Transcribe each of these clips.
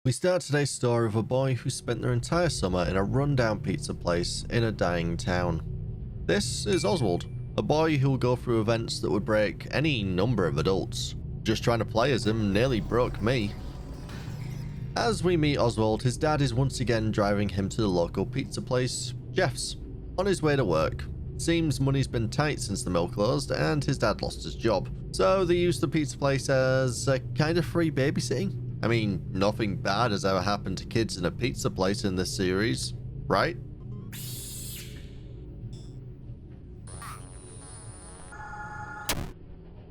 We start today's story with a boy who spent their entire summer in a rundown pizza place in a dying town. This is Oswald, a boy who will go through events that would break any number of adults. Just trying to play as him nearly broke me. As we meet Oswald, his dad is once again driving him to the local pizza place, Jeff's, on his way to work. Seems money's been tight since the mill closed and his dad lost his job, so they use the pizza place as a kind of free babysitting. I mean, nothing bad has ever happened to kids in a pizza place in this series, right?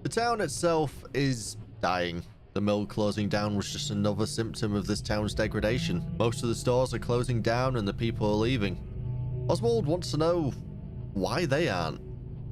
The town itself is dying. The mill closing down was just another symptom of this town's degradation. Most of the stores are closing down and the people are leaving. Oswald wants to know why they aren't.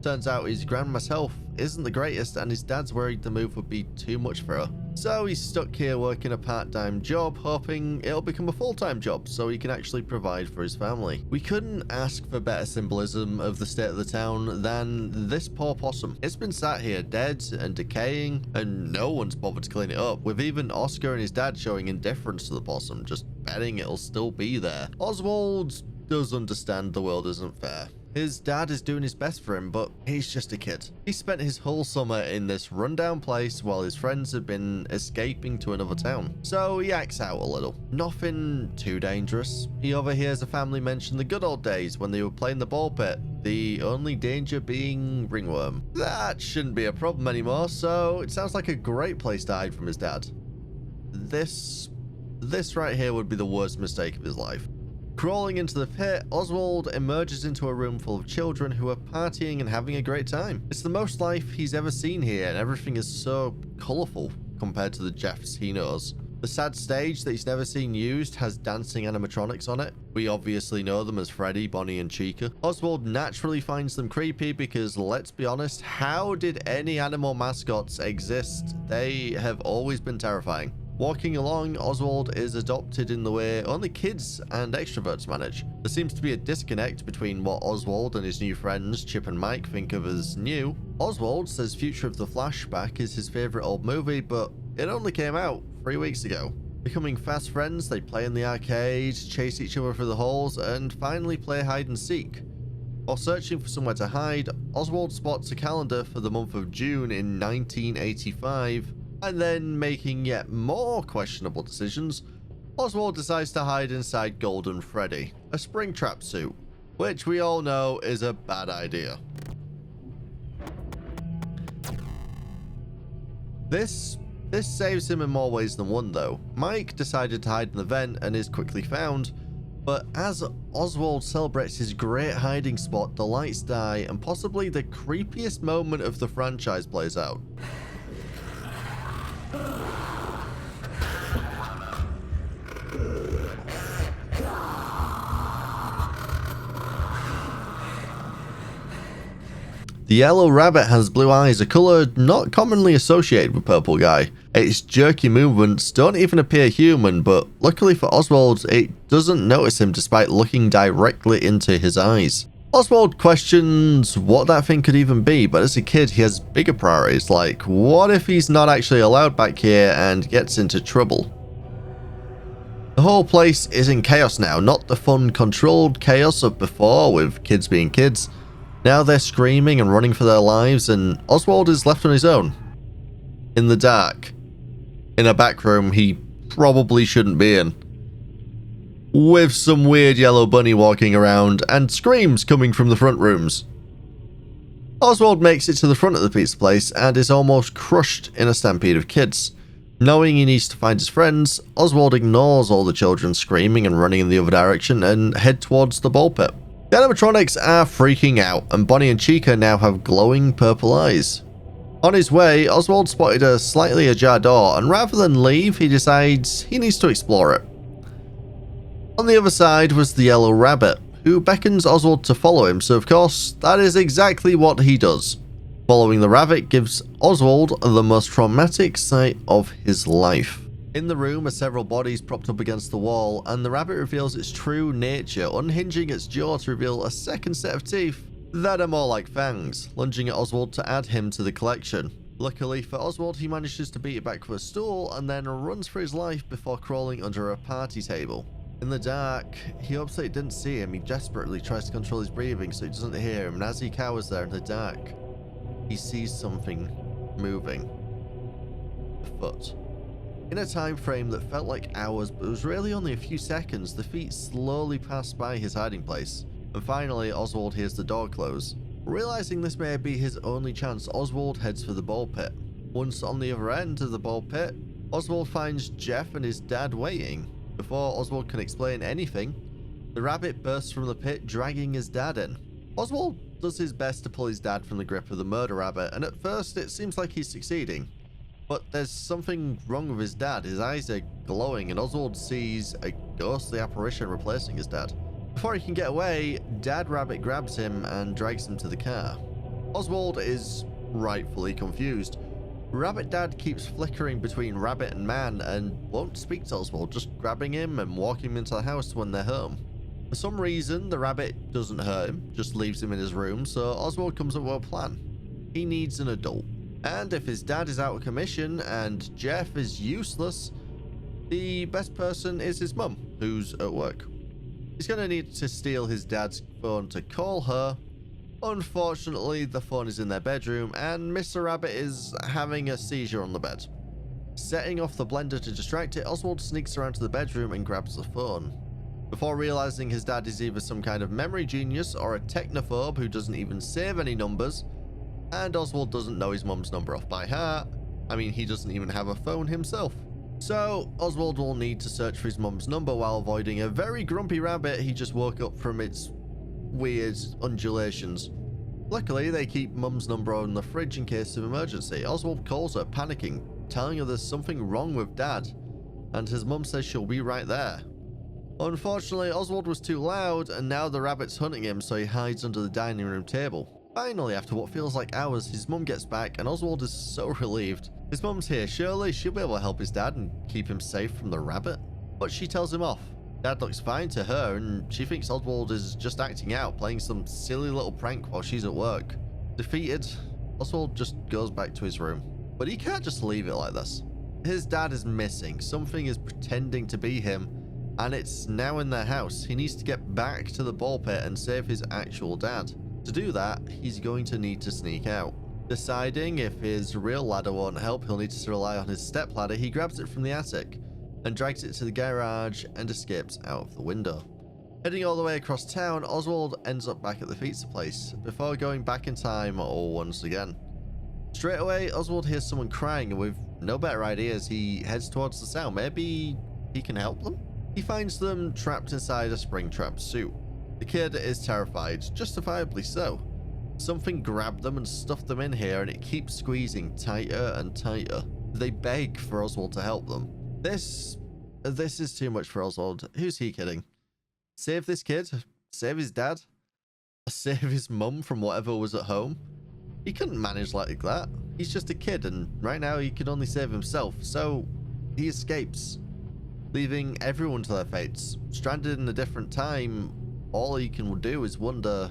Turns out his grandma's health isn't the greatest and his dad's worried the move would be too much for her. So he's stuck here working a part-time job, hoping it'll become a full-time job so he can actually provide for his family. We couldn't ask for better symbolism of the state of the town than this poor possum. It's been sat here dead and decaying and no one's bothered to clean it up, with even Oscar and his dad showing indifference to the possum, just betting it'll still be there. Oswald does understand the world isn't fair. His dad is doing his best for him, but he's just a kid. He spent his whole summer in this rundown place while his friends have been escaping to another town. So he acts out a little. Nothing too dangerous. He overhears a family mention the good old days when they were playing the ball pit, the only danger being ringworm. That shouldn't be a problem anymore, so it sounds like a great place to hide from his dad. This right here would be the worst mistake of his life. Crawling into the pit, Oswald emerges into a room full of children who are partying and having a great time. It's the most life he's ever seen here, and everything is so colourful compared to the Jeffs he knows. The sad stage that he's never seen used has dancing animatronics on it. We obviously know them as Freddy, Bonnie and Chica. Oswald naturally finds them creepy because, let's be honest, how did any animal mascots exist? They have always been terrifying. Walking along, Oswald is adopted in the way only kids and extroverts manage. There seems to be a disconnect between what Oswald and his new friends, Chip and Mike, think of as new. Oswald says Future of the Flashback is his favourite old movie, but it only came out 3 weeks ago. Becoming fast friends, they play in the arcade, chase each other through the halls, and finally play hide and seek. While searching for somewhere to hide, Oswald spots a calendar for the month of June in 1985, and then, making yet more questionable decisions, Oswald decides to hide inside Golden Freddy, a Springtrap suit, which we all know is a bad idea. This saves him in more ways than one though. Mike decided to hide in the vent and is quickly found, but as Oswald celebrates his great hiding spot, the lights die and possibly the creepiest moment of the franchise plays out. The yellow rabbit has blue eyes, a colour not commonly associated with Purple Guy. Its jerky movements don't even appear human, but luckily for Oswald, it doesn't notice him despite looking directly into his eyes. Oswald questions what that thing could even be, but as a kid he has bigger priorities, like what if he's not actually allowed back here and gets into trouble? The whole place is in chaos now, not the fun controlled chaos of before with kids being kids. Now they're screaming and running for their lives, and Oswald is left on his own. In the dark. In a back room he probably shouldn't be in. With some weird yellow bunny walking around, and screams coming from the front rooms. Oswald makes it to the front of the pizza place, and is almost crushed in a stampede of kids. Knowing he needs to find his friends, Oswald ignores all the children screaming and running in the other direction, and head towards the ball pit. The animatronics are freaking out, and Bonnie and Chica now have glowing purple eyes. On his way, Oswald spotted a slightly ajar door, and rather than leave, he decides he needs to explore it. On the other side was the yellow rabbit, who beckons Oswald to follow him, so of course, that is exactly what he does. Following the rabbit gives Oswald the most traumatic sight of his life. In the room are several bodies propped up against the wall, and the rabbit reveals its true nature, unhinging its jaw to reveal a second set of teeth that are more like fangs, lunging at Oswald to add him to the collection. Luckily for Oswald, he manages to beat it back with a stool and then runs for his life before crawling under a party table. In the dark, he hopes that it didn't see him. He desperately tries to control his breathing so he doesn't hear him, and as he cowers there in the dark, he sees something moving. A foot. In a time frame that felt like hours but was really only a few seconds, the feet slowly passed by his hiding place, and finally Oswald hears the door close. Realizing this may be his only chance, Oswald heads for the ball pit. Once on the other end of the ball pit, Oswald finds Jeff and his dad waiting. Before Oswald can explain anything, the rabbit bursts from the pit, dragging his dad in. Oswald does his best to pull his dad from the grip of the murder rabbit, and at first it seems like he's succeeding. But there's something wrong with his dad. His eyes are glowing, and Oswald sees a ghostly apparition replacing his dad. Before he can get away, Dad Rabbit grabs him and drags him to the car. Oswald is rightfully confused. Rabbit Dad keeps flickering between rabbit and man and won't speak to Oswald, just grabbing him and walking him into the house when they're home. For some reason, the rabbit doesn't hurt him, just leaves him in his room, so Oswald comes up with a plan. He needs an adult. And if his dad is out of commission and Jeff is useless, the best person is his mum, who's at work. He's going to need to steal his dad's phone to call her. Unfortunately, the phone is in their bedroom and Mr. Rabbit is having a seizure on the bed. Setting off the blender to distract it, Oswald sneaks around to the bedroom and grabs the phone. Before realizing his dad is either some kind of memory genius or a technophobe who doesn't even save any numbers, and Oswald doesn't know his mum's number off by heart. I mean, he doesn't even have a phone himself. So, Oswald will need to search for his mum's number while avoiding a very grumpy rabbit he just woke up from its weird undulations. Luckily, they keep mum's number on the fridge in case of emergency. Oswald calls her, panicking, telling her there's something wrong with Dad, and his mum says she'll be right there. Unfortunately, Oswald was too loud, and now the rabbit's hunting him, so he hides under the dining room table. Finally, after what feels like hours, his mum gets back, and Oswald is so relieved. His mum's here, surely she'll be able to help his dad and keep him safe from the rabbit. But she tells him off. Dad looks fine to her, and she thinks Oswald is just acting out, playing some silly little prank while she's at work. Defeated, Oswald just goes back to his room. But he can't just leave it like this. His dad is missing, something is pretending to be him, and it's now in their house. He needs to get back to the ball pit and save his actual dad. To do that, he's going to need to sneak out. Deciding if his real ladder won't help, he'll need to rely on his step ladder. He grabs it from the attic and drags it to the garage and escapes out of the window. Heading all the way across town, Oswald ends up back at the pizza place before going back in time all once again. Straight away, Oswald hears someone crying, and with no better ideas, he heads towards the sound. Maybe he can help them? He finds them trapped inside a Springtrap suit. The kid is terrified, justifiably so. Something grabbed them and stuffed them in here, and it keeps squeezing tighter and tighter. They beg for Oswald to help them. This is too much for Oswald. Who's he kidding? Save this kid? Save his dad? Save his mum from whatever was at home? He couldn't manage like that. He's just a kid, and right now he can only save himself, so he escapes, leaving everyone to their fates. Stranded in a different time, all he can do is wonder,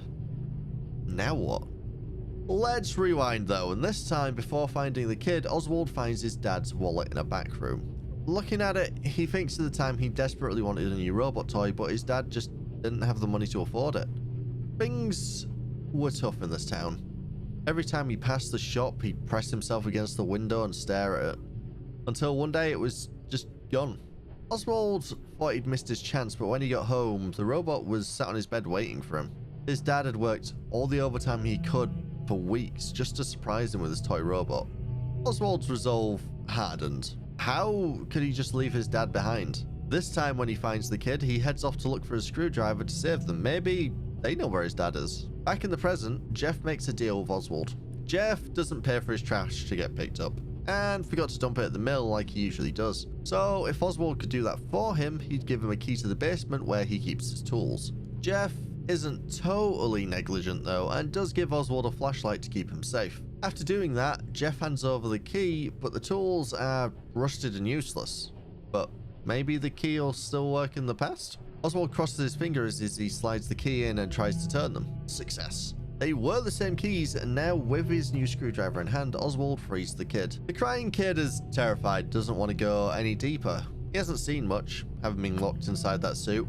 now what? Let's rewind though, and this time, before finding the kid, Oswald finds his dad's wallet in a back room. Looking at it, he thinks of the time he desperately wanted a new robot toy, but his dad just didn't have the money to afford it. Things were tough in this town. Every time he passed the shop, he'd press himself against the window and stare at it, until one day it was just gone. Oswald thought he'd missed his chance, but when he got home, the robot was sat on his bed waiting for him. His dad had worked all the overtime he could for weeks just to surprise him with his toy robot. Oswald's resolve hardened. How could he just leave his dad behind? This time when he finds the kid, he heads off to look for a screwdriver to save them. Maybe they know where his dad is. Back in the present, Jeff makes a deal with Oswald. Jeff doesn't pay for his trash to get picked up, and forgot to dump it at the mill like he usually does. So if Oswald could do that for him, he'd give him a key to the basement where he keeps his tools. Jeff isn't totally negligent though, and does give Oswald a flashlight to keep him safe. After doing that, Jeff hands over the key, but the tools are rusted and useless. But maybe the key will still work in the past? Oswald crosses his fingers as he slides the key in and tries to turn them. Success. They were the same keys, and now with his new screwdriver in hand, Oswald frees the kid. The crying kid is terrified, doesn't want to go any deeper. He hasn't seen much, having been locked inside that suit.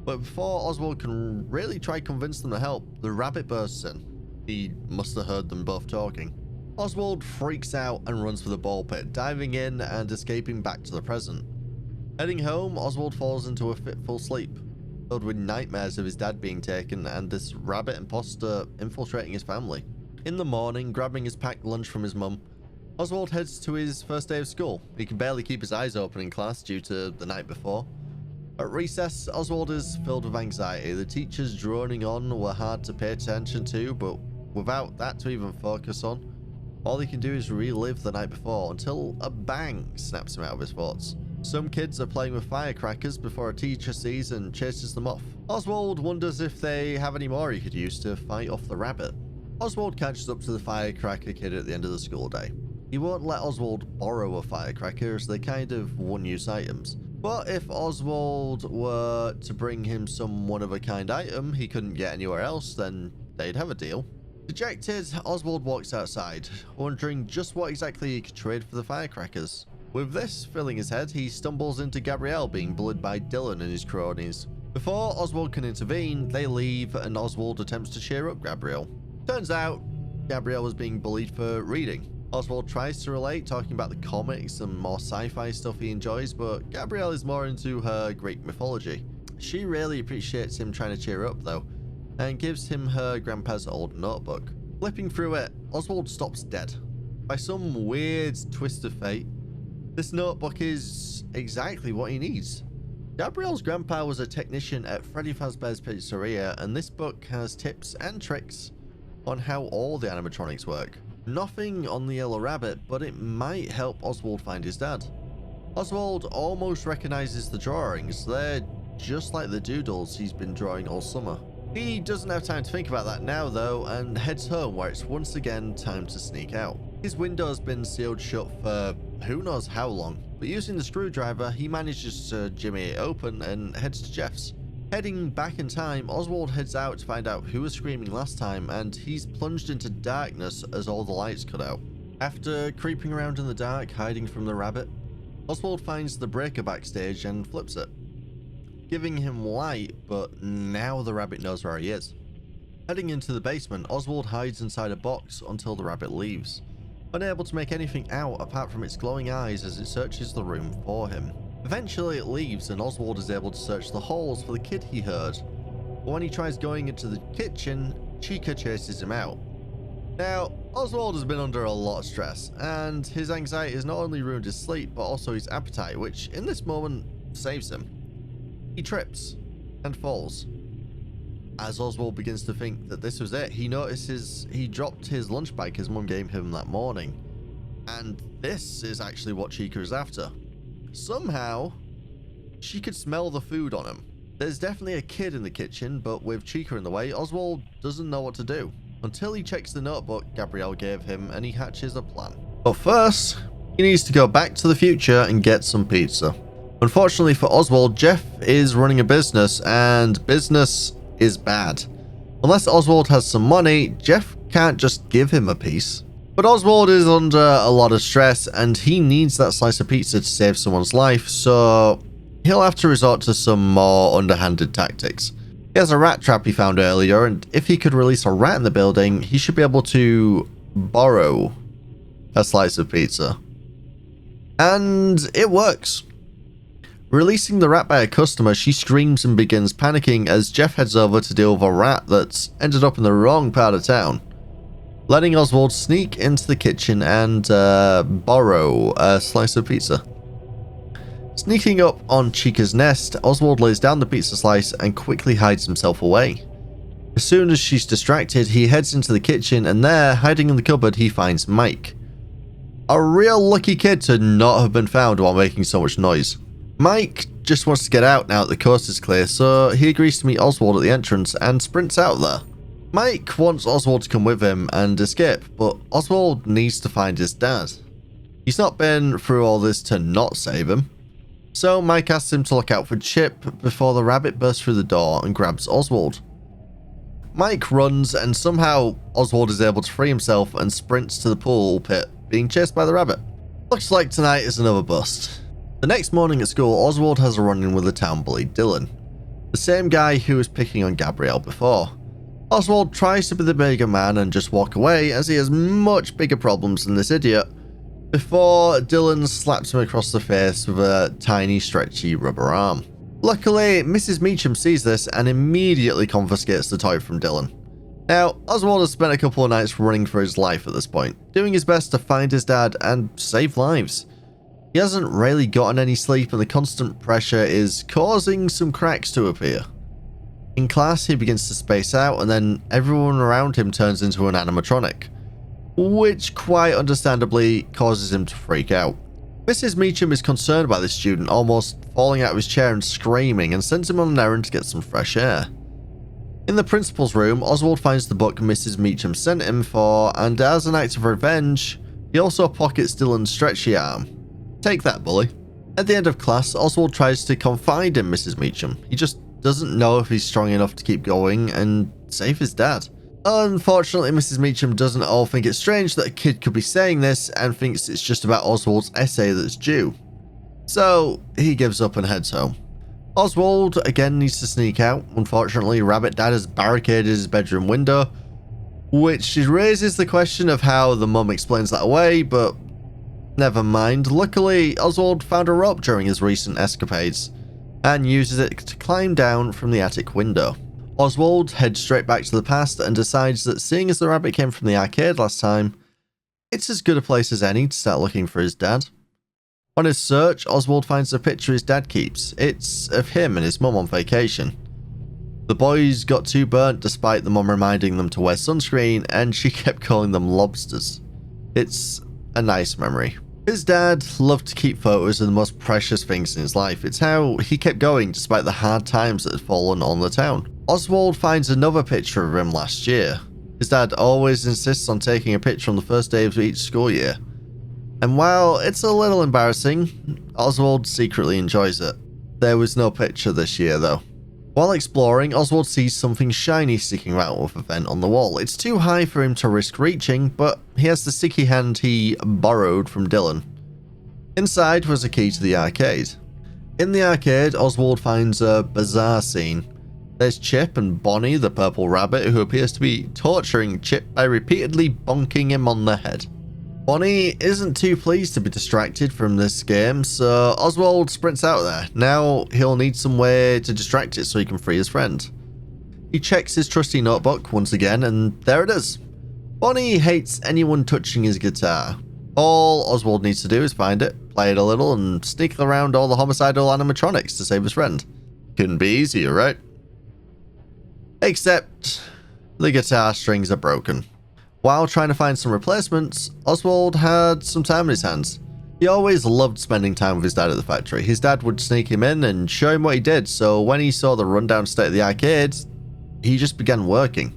But before Oswald can really try convince them to help, the rabbit bursts in. He must have heard them both talking. Oswald freaks out and runs for the ball pit, diving in and escaping back to the present. Heading home, Oswald falls into a fitful sleep, filled with nightmares of his dad being taken and this rabbit imposter infiltrating his family. In the morning, grabbing his packed lunch from his mum, Oswald heads to his first day of school. He can barely keep his eyes open in class due to the night before. At recess, Oswald is filled with anxiety. The teachers droning on were hard to pay attention to, but without that to even focus on, all he can do is relive the night before until a bang snaps him out of his thoughts. Some kids are playing with firecrackers before a teacher sees and chases them off. Oswald wonders if they have any more he could use to fight off the rabbit. Oswald catches up to the firecracker kid at the end of the school day. He won't let Oswald borrow a firecracker as they're kind of one-use items. But if Oswald were to bring him some one-of-a-kind item he couldn't get anywhere else, then they'd have a deal. Dejected, Oswald walks outside, wondering just what exactly he could trade for the firecrackers. With this filling his head, he stumbles into Gabrielle being bullied by Dylan and his cronies. Before Oswald can intervene, they leave and Oswald attempts to cheer up Gabrielle. Turns out, Gabrielle was being bullied for reading. Oswald tries to relate, talking about the comics and more sci-fi stuff he enjoys, but Gabrielle is more into her Greek mythology. She really appreciates him trying to cheer up though, and gives him her grandpa's old notebook. Flipping through it, Oswald stops dead. By some weird twist of fate, this notebook is exactly what he needs. Gabrielle's grandpa was a technician at Freddy Fazbear's Pizzeria, and this book has tips and tricks on how all the animatronics work. Nothing on the yellow rabbit, but it might help Oswald find his dad. Oswald almost recognizes the drawings. They're just like the doodles he's been drawing all summer. He doesn't have time to think about that now though, and heads home where it's once again time to sneak out. His window's been sealed shut for who knows how long, but using the screwdriver he manages to jimmy it open and heads to Jeff's. Heading back in time, Oswald heads out to find out who was screaming last time, and he's plunged into darkness as all the lights cut out. After creeping around in the dark, hiding from the rabbit, Oswald finds the breaker backstage and flips it, giving him light, but now the rabbit knows where he is. Heading into the basement, Oswald hides inside a box until the rabbit leaves, unable to make anything out apart from its glowing eyes as it searches the room for him. Eventually it leaves and Oswald is able to search the halls for the kid he heard, but when he tries going into the kitchen, Chica chases him out. Now, Oswald has been under a lot of stress, and his anxiety has not only ruined his sleep, but also his appetite, which in this moment saves him. He trips and falls. As Oswald begins to think that this was it, he notices he dropped his lunch bag his mum gave him that morning, and this is actually what Chica is after. Somehow, she could smell the food on him. There's definitely a kid in the kitchen, but with Chica in the way, Oswald doesn't know what to do, until he checks the notebook Gabrielle gave him and he hatches a plan. But first, he needs to go back to the future and get some pizza. Unfortunately for Oswald, Jeff is running a business, and business is bad. Unless Oswald has some money, Jeff can't just give him a piece. But Oswald is under a lot of stress and he needs that slice of pizza to save someone's life, so he'll have to resort to some more underhanded tactics. He has a rat trap he found earlier, and if he could release a rat in the building, he should be able to borrow a slice of pizza. And it works. Releasing the rat by a customer, she screams and begins panicking as Jeff heads over to deal with a rat that's ended up in the wrong part of town, letting Oswald sneak into the kitchen and borrow a slice of pizza. Sneaking up on Chica's nest, Oswald lays down the pizza slice and quickly hides himself away. As soon as she's distracted, he heads into the kitchen, and there, hiding in the cupboard, he finds Mike. A real lucky kid to not have been found while making so much noise. Mike just wants to get out now that the coast is clear, so he agrees to meet Oswald at the entrance and sprints out there. Mike wants Oswald to come with him and escape, but Oswald needs to find his dad. He's not been through all this to not save him. So Mike asks him to look out for Chip before the rabbit bursts through the door and grabs Oswald. Mike runs and somehow Oswald is able to free himself and sprints to the pool pit, being chased by the rabbit. Looks like tonight is another bust. The next morning at school, Oswald has a run-in with the town bully Dylan, the same guy who was picking on Gabrielle before. Oswald tries to be the bigger man and just walk away as he has much bigger problems than this idiot, before Dylan slaps him across the face with a tiny stretchy rubber arm. Luckily, Mrs. Meacham sees this and immediately confiscates the toy from Dylan. Now, Oswald has spent a couple of nights running for his life at this point, doing his best to find his dad and save lives. He hasn't really gotten any sleep and the constant pressure is causing some cracks to appear. In class, he begins to space out and then everyone around him turns into an animatronic, which quite understandably causes him to freak out. Mrs. Meacham is concerned by this student almost falling out of his chair and screaming and sends him on an errand to get some fresh air. In the principal's room, Oswald finds the book Mrs. Meacham sent him for, and as an act of revenge, he also pockets Dylan's stretchy arm. Take that, bully. At the end of class, Oswald tries to confide in Mrs. Meacham. He just doesn't know if he's strong enough to keep going and save his dad. Unfortunately, Mrs. Meacham doesn't all think it's strange that a kid could be saying this and thinks it's just about Oswald's essay that's due. So he gives up and heads home. Oswald again needs to sneak out. Unfortunately, Rabbit Dad has barricaded his bedroom window, which raises the question of how the mum explains that away, but never mind. Luckily, Oswald found a rope during his recent escapades and uses it to climb down from the attic window. Oswald heads straight back to the past and decides that seeing as the rabbit came from the arcade last time, it's as good a place as any to start looking for his dad. On his search, Oswald finds a picture his dad keeps. It's of him and his mum on vacation. The boys got too burnt despite the mum reminding them to wear sunscreen and she kept calling them lobsters. It's a nice memory. His dad loved to keep photos of the most precious things in his life. It's how he kept going despite the hard times that had fallen on the town. Oswald finds another picture of him last year. His dad always insists on taking a picture on the first day of each school year. And while it's a little embarrassing, Oswald secretly enjoys it. There was no picture this year though. While exploring, Oswald sees something shiny sticking out of a vent on the wall. It's too high for him to risk reaching, but he has the sticky hand he borrowed from Dylan. Inside was a key to the arcade. In the arcade, Oswald finds a bizarre scene. There's Chip and Bonnie, the purple rabbit, who appears to be torturing Chip by repeatedly bonking him on the head. Bonnie isn't too pleased to be distracted from this game, so Oswald sprints out there. Now he'll need some way to distract it so he can free his friend. He checks his trusty notebook once again, and there it is. Bonnie hates anyone touching his guitar. All Oswald needs to do is find it, play it a little, and sneak around all the homicidal animatronics to save his friend. Couldn't be easier, right? Except the guitar strings are broken. While trying to find some replacements, Oswald had some time in his hands. He always loved spending time with his dad at the factory. His dad would sneak him in and show him what he did, so when he saw the rundown state of the arcade, he just began working.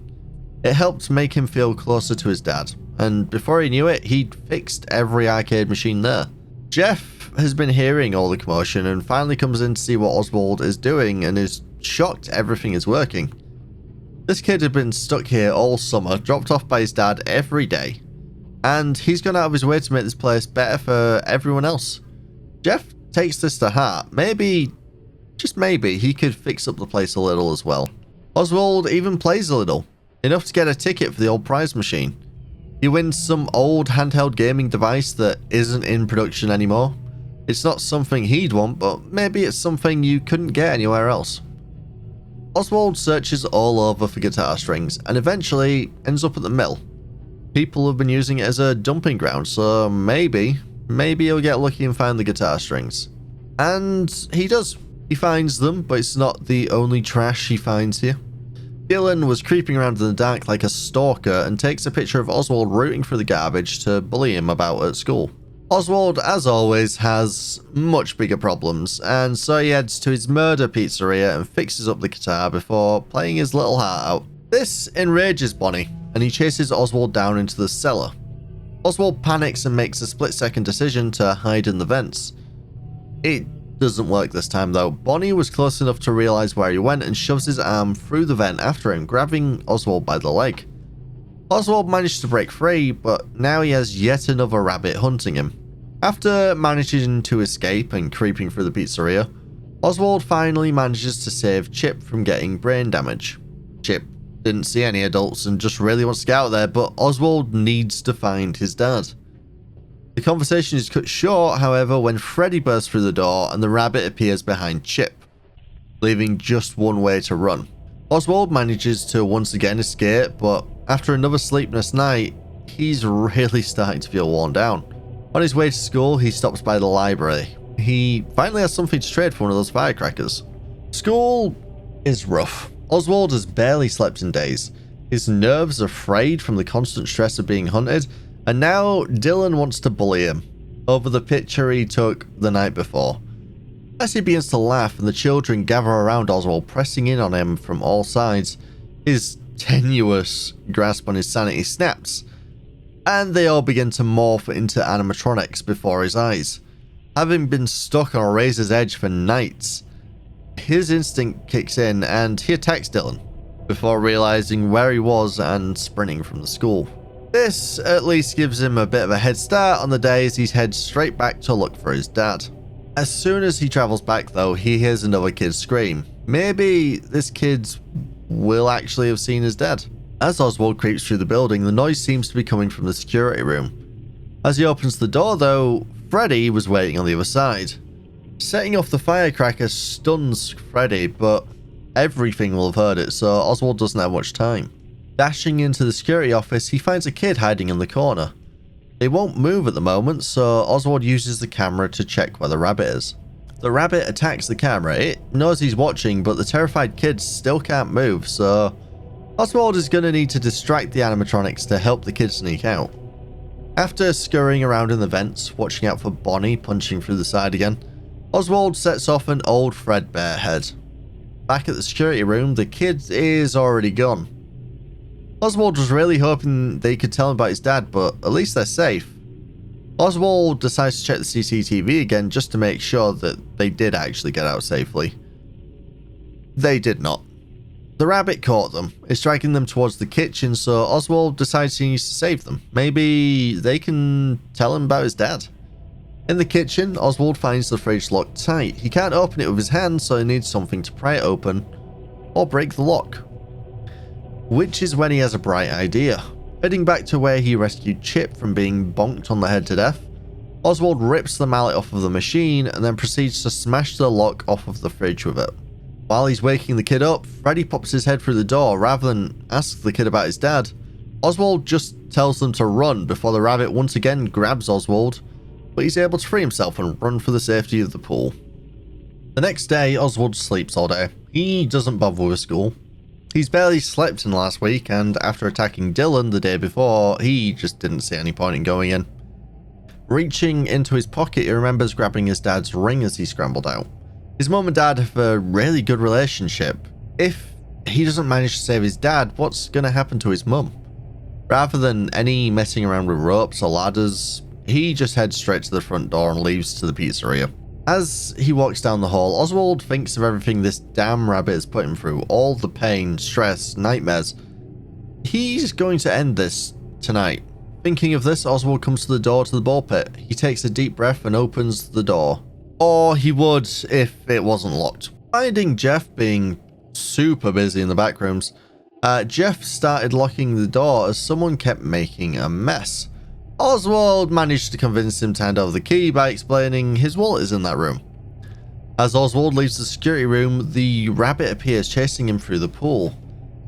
It helped make him feel closer to his dad, and before he knew it, he'd fixed every arcade machine there. Jeff has been hearing all the commotion and finally comes in to see what Oswald is doing and is shocked everything is working. This kid had been stuck here all summer, dropped off by his dad every day, and he's gone out of his way to make this place better for everyone else. Jeff takes this to heart. Maybe, just maybe, he could fix up the place a little as well. Oswald even plays a little, enough to get a ticket for the old prize machine. He wins some old handheld gaming device that isn't in production anymore. It's not something he'd want, but maybe it's something you couldn't get anywhere else. Oswald searches all over for guitar strings and eventually ends up at the mill. People have been using it as a dumping ground, so maybe he'll get lucky and find the guitar strings. And he does. He finds them, but it's not the only trash he finds here. Dylan was creeping around in the dark like a stalker and takes a picture of Oswald rooting through the garbage to bully him about at school. Oswald, as always, has much bigger problems, and so he heads to his murder pizzeria and fixes up the guitar before playing his little heart out. This enrages Bonnie, and he chases Oswald down into the cellar. Oswald panics and makes a split-second decision to hide in the vents. It Doesn't work this time though. Bonnie was close enough to realize where he went and shoves his arm through the vent after him, grabbing Oswald by the leg. Oswald managed to break free, but now he has yet another rabbit hunting him. After managing to escape and creeping through the pizzeria, Oswald finally manages to save Chip from getting brain damage. Chip didn't see any adults and just really wants to get out there, but Oswald needs to find his dad. The conversation is cut short, however, when Freddy bursts through the door and the rabbit appears behind Chip, leaving just one way to run. Oswald manages to once again escape, but after another sleepless night, he's really starting to feel worn down. On his way to school, he stops by the library. He finally has something to trade for one of those firecrackers. School is rough. Oswald has barely slept in days. His nerves are frayed from the constant stress of being hunted, and now Dylan wants to bully him over the picture he took the night before. As he begins to laugh and the children gather around Oswald, pressing in on him from all sides, his tenuous grasp on his sanity snaps, and they all begin to morph into animatronics before his eyes. Having been stuck on a razor's edge for nights, his instinct kicks in and he attacks Dylan before realizing where he was and sprinting from the school. This at least gives him a bit of a head start on the day as he heads straight back to look for his dad. As soon as he travels back though, he hears another kid scream. Maybe this kid will actually have seen his dad. As Oswald creeps through the building, the noise seems to be coming from the security room. As he opens the door though, Freddy was waiting on the other side. Setting off the firecracker stuns Freddy, but everything will have heard it, so Oswald doesn't have much time. Dashing into the security office, he finds a kid hiding in the corner. They won't move at the moment, so Oswald uses the camera to check where the rabbit is. The rabbit attacks the camera. It knows he's watching, but the terrified kid still can't move, so Oswald is going to need to distract the animatronics to help the kid sneak out. After scurrying around in the vents, watching out for Bonnie punching through the side again, Oswald sets off an old threadbare head. Back at the security room, the kid is already gone. Oswald was really hoping they could tell him about his dad, but at least they're safe. Oswald decides to check the CCTV again just to make sure that they did actually get out safely. They did not. The rabbit caught them. It's dragging them towards the kitchen, so Oswald decides he needs to save them. Maybe they can tell him about his dad. In the kitchen, Oswald finds the fridge locked tight. He can't open it with his hands, so he needs something to pry it open or break the lock. Which is when he has a bright idea. Heading back to where he rescued Chip from being bonked on the head to death, Oswald rips the mallet off of the machine and then proceeds to smash the lock off of the fridge with it. While he's waking the kid up, Freddy pops his head through the door. Rather than ask the kid about his dad, Oswald just tells them to run before the rabbit once again grabs Oswald, but he's able to free himself and run for the safety of the pool. The next day, Oswald sleeps all day. He doesn't bother with school. He's barely slept in the last week, and after attacking Dylan the day before, he just didn't see any point in going in. Reaching into his pocket, he remembers grabbing his dad's ring as he scrambled out. His mum and dad have a really good relationship. If he doesn't manage to save his dad, what's going to happen to his mum? Rather than any messing around with ropes or ladders, he just heads straight to the front door and leaves to the pizzeria. As he walks down the hall, Oswald thinks of everything this damn rabbit has put him through. All the pain, stress, nightmares. He's going to end this tonight. Thinking of this, Oswald comes to the door to the ball pit. He takes a deep breath and opens the door. Or he would if it wasn't locked. Finding Jeff being super busy in the back rooms, Jeff started locking the door as someone kept making a mess. Oswald managed to convince him to hand over the key by explaining his wallet is in that room. As Oswald leaves the security room, the rabbit appears chasing him through the pool.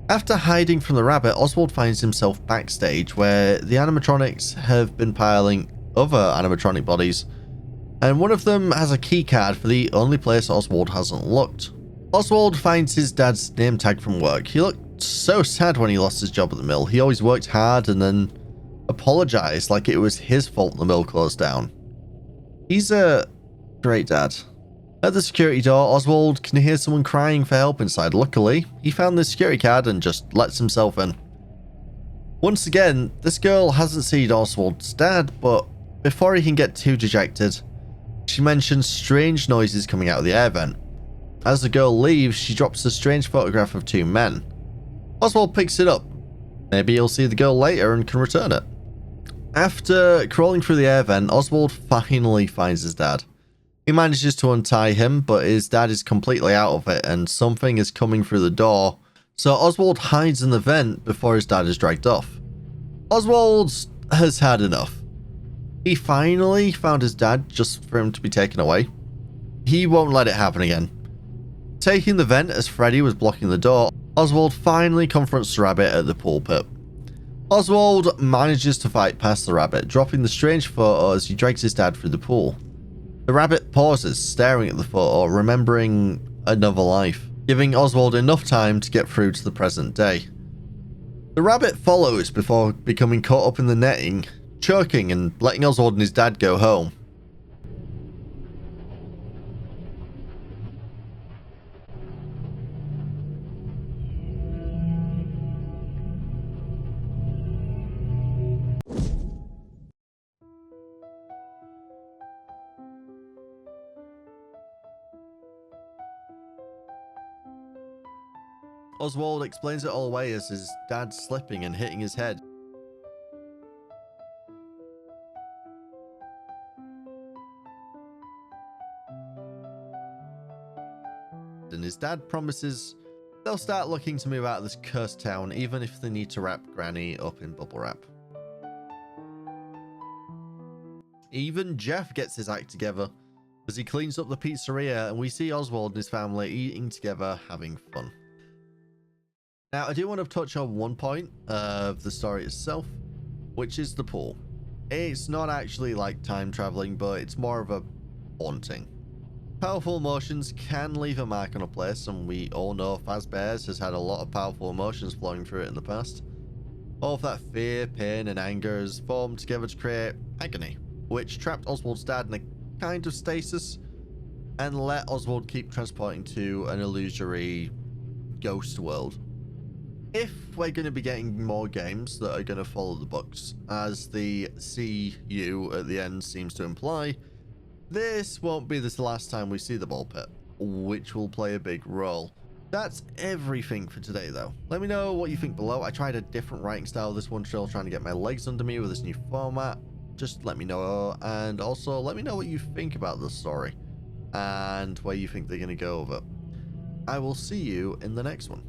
After hiding from the rabbit, Oswald finds himself backstage where the animatronics have been piling other animatronic bodies, and one of them has a key card for the only place Oswald hasn't looked. Oswald finds his dad's name tag from work. He looked so sad when he lost his job at the mill. He always worked hard and then apologized like it was his fault the mill closed down. He's a great dad. At the security door, Oswald can hear someone crying for help inside. Luckily, he found the security card and just lets himself in. Once again, this girl hasn't seen Oswald's dad, but before he can get too dejected, She mentions strange noises coming out of the air vent. As the girl leaves, she drops a strange photograph of two men. Oswald picks it up. Maybe he'll see the girl later and can return it. After crawling through the air vent, Oswald finally finds his dad. He manages to untie him, but his dad is completely out of it and something is coming through the door. So Oswald hides in the vent before his dad is dragged off. Oswald has had enough. He finally found his dad just for him to be taken away. He won't let it happen again. Taking the vent as Freddy was blocking the door, Oswald finally confronts the rabbit at the pool pit. Oswald manages to fight past the rabbit, dropping the strange photo as he drags his dad through the pool. The rabbit pauses, staring at the photo, remembering another life, giving Oswald enough time to get through to the present day. The rabbit follows before becoming caught up in the netting, choking and letting Oswald and his dad go home. Oswald explains it all away as his dad's slipping and hitting his head. And his dad promises they'll start looking to move out of this cursed town, even if they need to wrap Granny up in bubble wrap. Even Jeff gets his act together as he cleans up the pizzeria, and we see Oswald and his family eating together, having fun. Now, I do want to touch on one point of the story itself, which is the pool. It's not actually like time traveling, but it's more of a haunting. Powerful emotions can leave a mark on a place, and we all know Fazbear's has had a lot of powerful emotions flowing through it in the past. All of that fear, pain, and anger has formed together to create agony, which trapped Oswald's dad in a kind of stasis and let Oswald keep transporting to an illusory ghost world. If we're going to be getting more games that are going to follow the books, as the CU at the end seems to imply, this won't be the last time we see the ball pit, which will play a big role. That's everything for today though. Let me know what you think below. I tried a different writing style this one, still trying to get my legs under me with this new format. Just let me know, and also let me know what you think about the story and where you think they're going to go with it. I will see you in the next one.